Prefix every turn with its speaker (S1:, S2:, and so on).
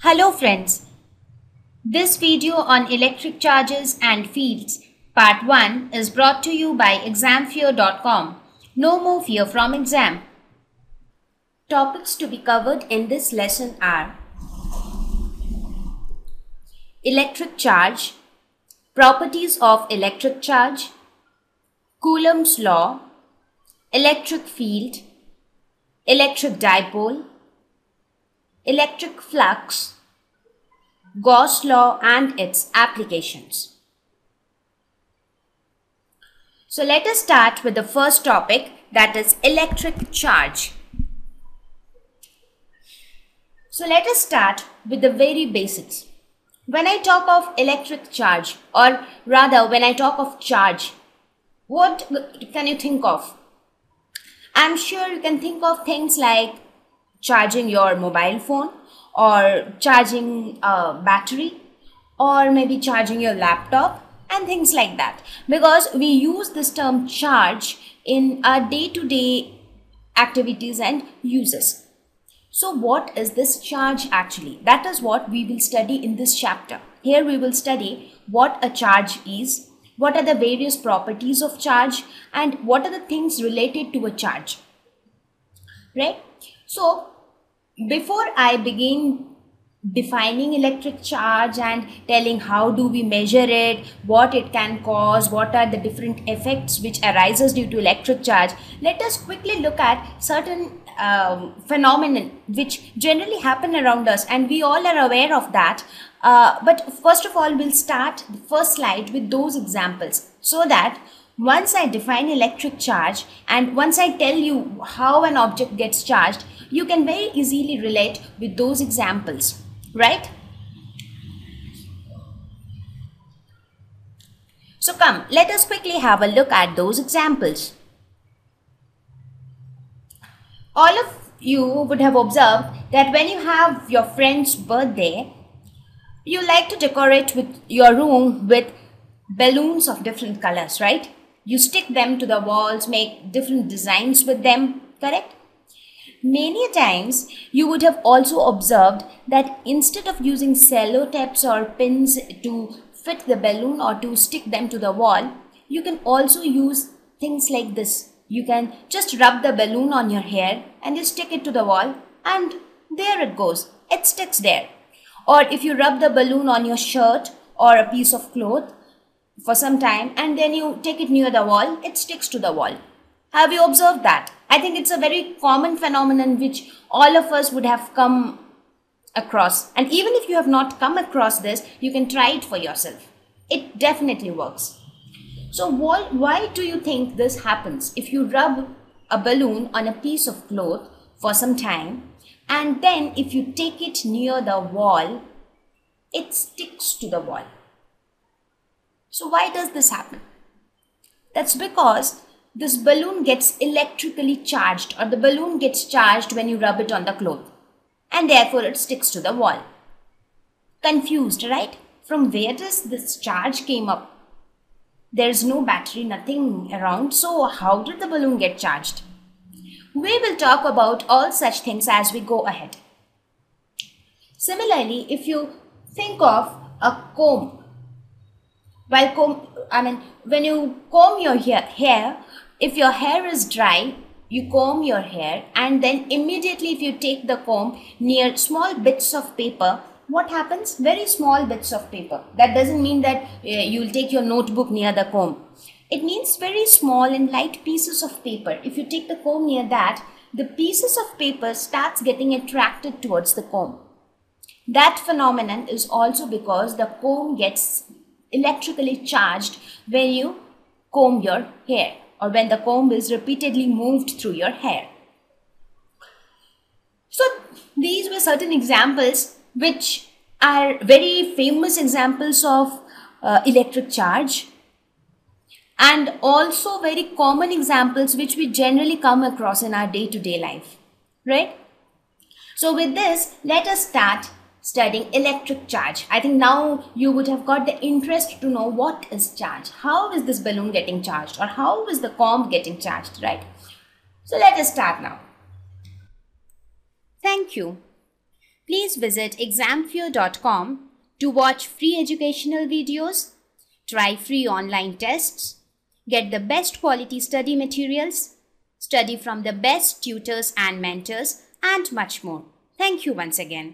S1: Hello friends, this video on electric charges and fields part 1 is brought to you by examfear.com. No more fear from exam. Topics to be covered in this lesson are electric charge, properties of electric charge, Coulomb's law, electric field, electric dipole, electric flux, Gauss law and its applications. So let us start with the first topic, that is electric charge. So let us start with the very basics. When I talk of electric charge, or rather when I talk of charge, what can you think of? I'm sure you can think of things like charging your mobile phone, or charging a battery, or maybe charging your laptop and things like that, because we use this term charge in our day-to-day activities and uses. So what is this charge actually? That is what we will study in this chapter. Here we will study what a charge is, what are the various properties of charge, and what are the things related to a charge, right? So before I begin defining electric charge and telling how do we measure it, what it can cause, what are the different effects which arises due to electric charge, let us quickly look at certain phenomenon which generally happen around us, and we all are aware of that. But first of all, we'll start the first slide with those examples, so that once I define electric charge and once I tell you how an object gets charged, you can very easily relate with those examples, right? So come, let us quickly have a look at those examples. All of you would have observed that when you have your friend's birthday, you like to decorate with your room with balloons of different colors, right? You stick them to the walls, make different designs with them, correct? Many times you would have also observed that instead of using cello tapes or pins to fit the balloon or to stick them to the wall, you can also use things like this. You can just rub the balloon on your hair and you stick it to the wall, and there it goes. It sticks there. Or if you rub the balloon on your shirt or a piece of cloth for some time and then you take it near the wall, it sticks to the wall. Have you observed that? I think it's a very common phenomenon which all of us would have come across. And even if you have not come across this, you can try it for yourself. It definitely works. So why do you think this happens? If you rub a balloon on a piece of cloth for some time, and then if you take it near the wall, it sticks to the wall. So why does this happen? That's because this balloon gets electrically charged, or the balloon gets charged when you rub it on the cloth, and therefore it sticks to the wall. Confused, right? From where does this charge came up? There's no battery, nothing around, so how did the balloon get charged? We will talk about all such things as we go ahead. Similarly, if you think of a comb, when you comb your hair, if your hair is dry, you comb your hair, and then immediately if you take the comb near small bits of paper, what happens? Very small bits of paper. That doesn't mean that you'll take your notebook near the comb. It means very small and light pieces of paper. If you take the comb near that, the pieces of paper starts getting attracted towards the comb. That phenomenon is also because the comb gets electrically charged when you comb your hair, or when the comb is repeatedly moved through your hair. So these were certain examples which are very famous examples of electric charge, and also very common examples which we generally come across in our day-to-day life, right? So with this, let us start studying electric charge. I think now you would have got the interest to know what is charge. How is this balloon getting charged, or how is the comb getting charged, right? So let us start now. Thank you. Please visit examfear.com to watch free educational videos, try free online tests, get the best quality study materials, study from the best tutors and mentors, and much more. Thank you once again.